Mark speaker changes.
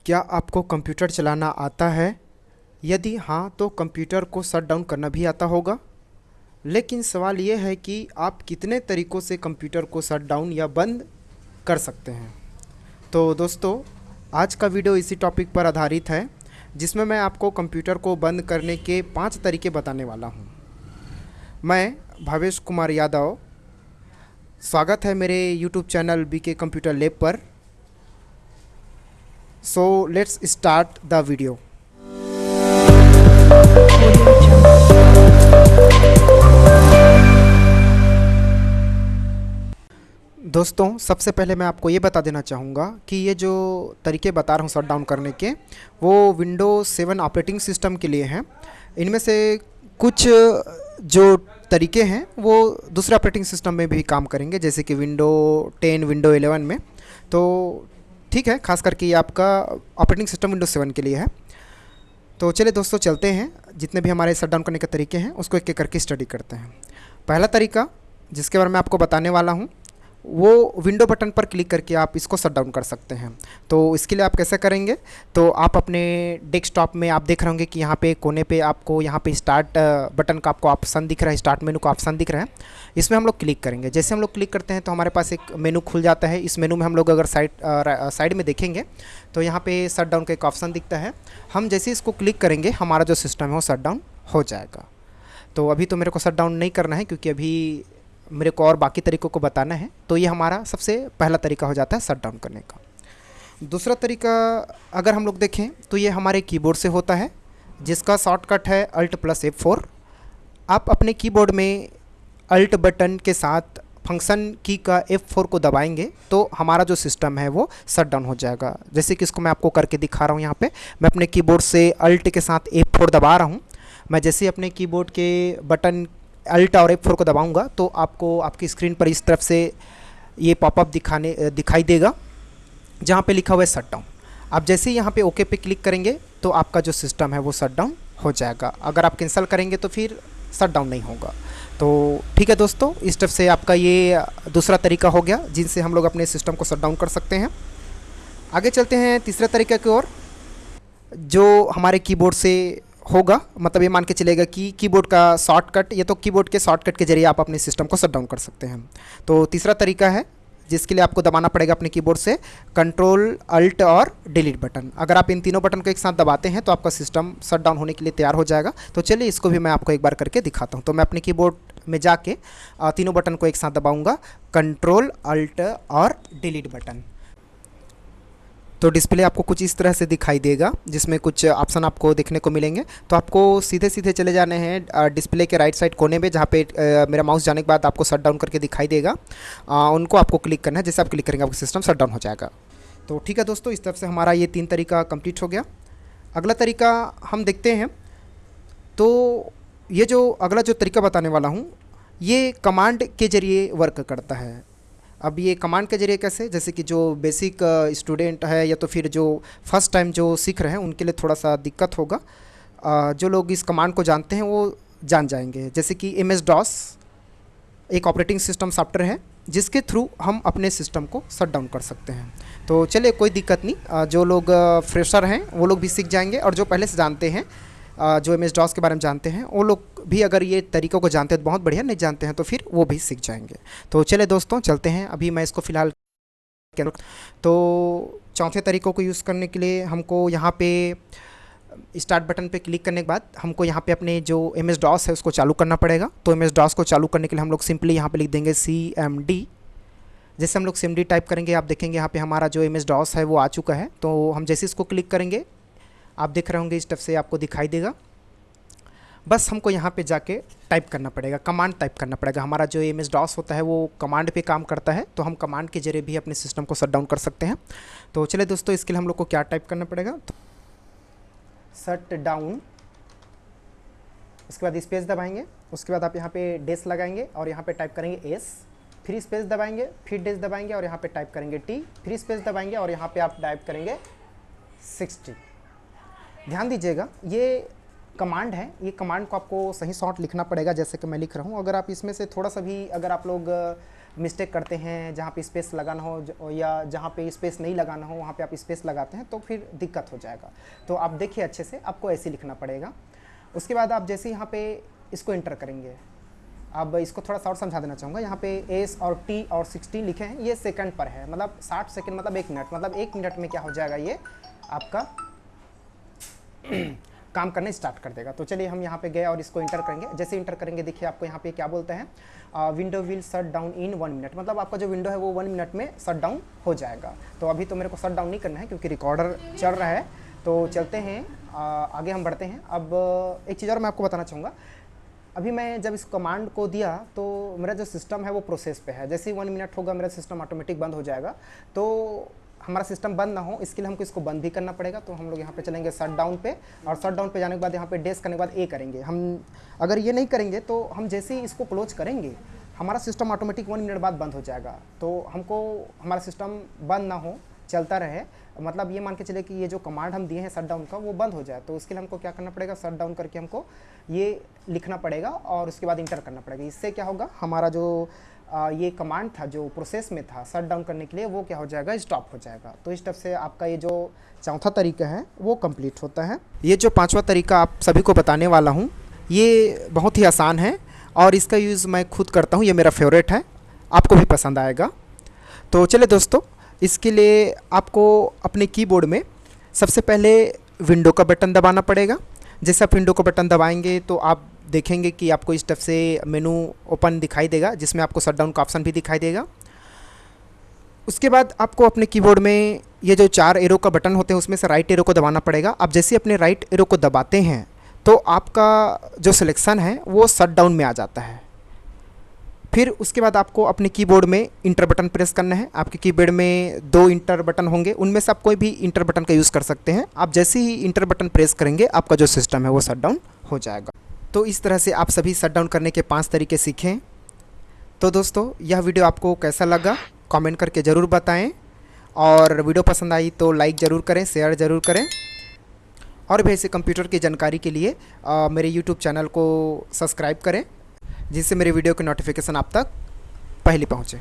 Speaker 1: क्या आपको कंप्यूटर चलाना आता है? यदि हाँ, तो कंप्यूटर को शट डाउन करना भी आता होगा। लेकिन सवाल ये है कि आप कितने तरीक़ों से कंप्यूटर को शट डाउन या बंद कर सकते हैं। तो दोस्तों, आज का वीडियो इसी टॉपिक पर आधारित है, जिसमें मैं आपको कंप्यूटर को बंद करने के 5 तरीके बताने वाला हूँ। मैं भावेश कुमार यादव, स्वागत है मेरे YouTube channel BK computer lab पर। So let's start the video. दोस्तों, सबसे पहले मैं आपको ये बता देना चाहूँगा कि ये जो तरीके बता रहा हूँ शट डाउन करने के, वो विंडोज़ 7 ऑपरेटिंग सिस्टम के लिए हैं। इनमें से कुछ जो तरीके हैं वो दूसरे ऑपरेटिंग सिस्टम में भी काम करेंगे, जैसे कि विंडो 10, विंडो 11 में। तो ठीक है, खास करके ये आपका ऑपरेटिंग सिस्टम विंडोज़ 7 के लिए है। तो चलिए दोस्तों, चलते हैं, जितने भी हमारे शट डाउन करने के तरीके हैं उसको एक एक करके स्टडी करते हैं। पहला तरीका जिसके बारे में आपको बताने वाला हूँ, वो विंडो बटन पर क्लिक करके आप इसको शट डाउन कर सकते हैं। तो इसके लिए आप कैसे करेंगे, तो आप अपने डेस्कटॉप में आप देख रहे होंगे कि यहाँ पे कोने पे आपको यहाँ पे स्टार्ट बटन का आपको ऑप्शन दिख रहा है, स्टार्ट मेनू का ऑप्शन दिख रहा है। इसमें हम लोग क्लिक करेंगे। जैसे हम लोग क्लिक करते हैं तो हमारे पास एक मेनू खुल जाता है। इस मेनू में हम लोग अगर साइड में देखेंगे तो यहाँ पे शट डाउन का एक ऑप्शन दिखता है। हम जैसे इसको क्लिक करेंगे, हमारा जो सिस्टम है वो शट डाउन हो जाएगा। तो अभी तो मेरे को शट डाउन नहीं करना है, क्योंकि अभी मेरे को और बाकी तरीक़ों को बताना है। तो ये हमारा सबसे पहला तरीका हो जाता है शट डाउन करने का। दूसरा तरीका अगर हम लोग देखें तो ये हमारे कीबोर्ड से होता है, जिसका शॉर्टकट है Alt+F4। आप अपने कीबोर्ड में अल्ट बटन के साथ फंक्शन की का F4 को दबाएंगे तो हमारा जो सिस्टम है वो शट डाउन हो जाएगा। जैसे कि इसको मैं आपको करके दिखा रहा हूँ। यहाँ पे मैं अपने कीबोर्ड से अल्ट के साथ F4 दबा रहा हूँ। मैं जैसे ही अपने कीबोर्ड के बटन अल्ट और F4 को दबाऊंगा तो आपको आपकी स्क्रीन पर इस तरफ से ये पॉपअप दिखाई देगा, जहाँ पे लिखा हुआ है शट डाउन। आप जैसे ही यहाँ पे ओके पे क्लिक करेंगे तो आपका जो सिस्टम है वो शट डाउन हो जाएगा। अगर आप कैंसिल करेंगे तो फिर शट डाउन नहीं होगा। तो ठीक है दोस्तों, इस तरफ से आपका ये दूसरा तरीका हो गया, जिनसे हम लोग अपने सिस्टम को शट डाउन कर सकते हैं। आगे चलते हैं तीसरे तरीके की ओर, जो हमारे कीबोर्ड से होगा। मतलब ये मान के चलेगा कि कीबोर्ड का शॉर्टकट, ये तो कीबोर्ड के शॉर्टकट के जरिए आप अपने सिस्टम को शट डाउन कर सकते हैं। तो तीसरा तरीका है, जिसके लिए आपको दबाना पड़ेगा अपने कीबोर्ड से कंट्रोल अल्ट और डिलीट बटन। अगर आप इन तीनों बटन को एक साथ दबाते हैं तो आपका सिस्टम शट डाउन होने के लिए तैयार हो जाएगा। तो चलिए इसको भी मैं आपको एक बार करके दिखाता हूँ। तो मैं अपने कीबोर्ड में जाके तीनों बटन को एक साथ दबाऊँगा, कंट्रोल अल्ट और डिलीट बटन। तो डिस्प्ले आपको कुछ इस तरह से दिखाई देगा, जिसमें कुछ ऑप्शन आपको देखने को मिलेंगे। तो आपको सीधे सीधे चले जाने हैं डिस्प्ले के राइट साइड कोने में, जहाँ पे मेरा माउस जाने के बाद आपको शट डाउन करके दिखाई देगा। उनको आपको क्लिक करना है। जैसे आप क्लिक करेंगे आपका सिस्टम शट डाउन हो जाएगा। तो ठीक है दोस्तों, इस तरफ से हमारा ये 3 तरीका कंप्लीट हो गया। अगला तरीका हम देखते हैं। तो ये जो अगला जो तरीका बताने वाला हूँ, ये कमांड के ज़रिए वर्क करता है। अब ये कमांड के जरिए कैसे, जैसे कि जो बेसिक स्टूडेंट है या तो फिर जो फर्स्ट टाइम जो सीख रहे हैं उनके लिए थोड़ा सा दिक्कत होगा। जो लोग इस कमांड को जानते हैं वो जान जाएंगे। जैसे कि MS-DOS एक ऑपरेटिंग सिस्टम सॉफ्टवेयर है, जिसके थ्रू हम अपने सिस्टम को शट डाउन कर सकते हैं। तो चलिए, कोई दिक्कत नहीं, जो लोग फ्रेशर हैं वो लोग भी सीख जाएंगे, और जो पहले से जानते हैं, जो MS-DOS के बारे में जानते हैं, वो लोग भी अगर ये तरीक़ों को जानते हैं तो बहुत बढ़िया, नहीं जानते हैं तो फिर वो भी सीख जाएंगे। तो चलिए दोस्तों, चलते हैं। अभी मैं इसको फ़िलहाल तो चौथे तरीक़ों को यूज़ करने के लिए हमको यहाँ पे स्टार्ट बटन पे क्लिक करने के बाद हमको यहाँ पे अपने जो MS-DOS है उसको चालू करना पड़ेगा। तो MS-DOS को चालू करने के लिए हम लोग सिंपली यहाँ पे लिख देंगे CMD। जैसे हम लोग CMD टाइप करेंगे, आप देखेंगे यहाँ पे हमारा जो MS-DOS है वो आ चुका है। तो हम जैसे इसको क्लिक करेंगे, आप देख रहे होंगे इस तरफ से आपको दिखाई देगा। बस हमको यहाँ पे जाके टाइप करना पड़ेगा, कमांड टाइप करना पड़ेगा। हमारा जो MS-DOS होता है वो कमांड पे काम करता है, तो हम कमांड के जरिए भी अपने सिस्टम को शट डाउन कर सकते हैं। तो चलिए दोस्तों, इसके लिए हम लोग को क्या टाइप करना पड़ेगा, तो शट डाउन, उसके बाद स्पेस दबाएंगे, उसके बाद आप यहाँ पे डेस लगाएंगे और यहाँ पे टाइप करेंगे S, फिर स्पेस दबाएंगे, फिर डेस दबाएंगे और यहाँ पे टाइप करेंगे T, फिर स्पेस दबाएंगे और यहाँ पे आप टाइप करेंगे 60। ध्यान दीजिएगा, ये कमांड है, ये कमांड को आपको सही शॉर्ट लिखना पड़ेगा, जैसे कि मैं लिख रहा हूँ। अगर आप इसमें से थोड़ा सा भी अगर आप लोग मिस्टेक करते हैं, जहाँ पे स्पेस लगाना हो या जहाँ पे स्पेस नहीं लगाना हो वहाँ पे आप स्पेस लगाते हैं तो फिर दिक्कत हो जाएगा। तो आप देखिए अच्छे से, आपको ऐसे लिखना पड़ेगा। उसके बाद आप जैसे यहाँ पे इसको इंटर करेंगे, अब इसको थोड़ा सा और समझा देना चाहूँगा। यहाँ पे एस और टी और 60 लिखे हैं, ये सेकंड पर है, मतलब 60 सेकंड मतलब 1 मिनट, मतलब 1 मिनट में क्या हो जाएगा, ये आपका काम करने स्टार्ट कर देगा। तो चलिए हम यहाँ पे गए और इसको इंटर करेंगे। जैसे इंटर करेंगे देखिए आपको यहाँ पे क्या बोलते हैं, window will shut down in 1 minute, मतलब आपका जो विंडो है वो 1 मिनट में शट डाउन हो जाएगा। तो अभी तो मेरे को शट डाउन नहीं करना है क्योंकि रिकॉर्डर चल रहा है। तो चलते हैं आगे हम बढ़ते हैं। अब एक चीज़ और मैं आपको बताना चाहूँगा, अभी मैं जब इस कमांड को दिया तो मेरा जो सिस्टम है वो प्रोसेस पे है। जैसे ही 1 मिनट होगा मेरा सिस्टम ऑटोमेटिक बंद हो जाएगा। तो हमारा सिस्टम बंद ना हो इसके लिए हमको इसको बंद भी करना पड़ेगा। तो हम लोग यहाँ पे चलेंगे शट डाउन पे, और शट डाउन पे जाने के बाद यहाँ पे डैश करने के बाद ए करेंगे। हम अगर ये नहीं करेंगे तो हम जैसे ही इसको क्लोज करेंगे हमारा सिस्टम ऑटोमेटिक 1 मिनट बाद बंद हो जाएगा। तो हमको हमारा सिस्टम बंद ना हो, चलता रहे, मतलब ये मान के चले कि ये जो कमांड हम दिए हैं शट डाउन का वो बंद हो जाए। तो उसके लिए हमको क्या करना पड़ेगा, शट डाउन करके हमको ये लिखना पड़ेगा और उसके बाद इंटर करना पड़ेगा। इससे क्या होगा, हमारा जो ये कमांड था जो प्रोसेस में था शट डाउन करने के लिए, वो क्या हो जाएगा, स्टॉप हो जाएगा। तो इस तरह से आपका ये जो चौथा तरीका है वो कंप्लीट होता है। ये जो पांचवा तरीका आप सभी को बताने वाला हूँ ये बहुत ही आसान है और इसका यूज़ मैं खुद करता हूँ, ये मेरा फेवरेट है, आपको भी पसंद आएगा। तो चलिए दोस्तों, इसके लिए आपको अपने कीबोर्ड में सबसे पहले विंडो का बटन दबाना पड़ेगा। जैसे आप विंडो का बटन दबाएंगे तो आप देखेंगे कि आपको इस तरफ से मेनू ओपन दिखाई देगा जिसमें आपको शट डाउन का ऑप्शन भी दिखाई देगा। उसके बाद आपको अपने कीबोर्ड में ये जो 4 एरो का बटन होते हैं उसमें से राइट एरो को दबाना पड़ेगा। आप जैसे अपने राइट एरो को दबाते हैं तो आपका जो सिलेक्शन है वो शट डाउन में आ जाता है। फिर उसके बाद आपको अपने कीबोर्ड में इंटर बटन प्रेस करना है। आपके कीबोर्ड में 2 इंटर बटन होंगे, उनमें से आप कोई भी इंटर बटन का यूज़ कर सकते हैं। आप जैसे ही इंटर बटन प्रेस करेंगे आपका जो सिस्टम है वो शट डाउन हो जाएगा। तो इस तरह से आप सभी शट डाउन करने के 5 तरीके सीखें। तो दोस्तों यह वीडियो आपको कैसा लगा कमेंट करके ज़रूर बताएं, और वीडियो पसंद आई तो लाइक ज़रूर करें, शेयर ज़रूर करें, और भी ऐसे कंप्यूटर की जानकारी के लिए मेरे यूट्यूब चैनल को सब्सक्राइब करें जिससे मेरे वीडियो की नोटिफिकेशन आप तक पहले पहुँचे।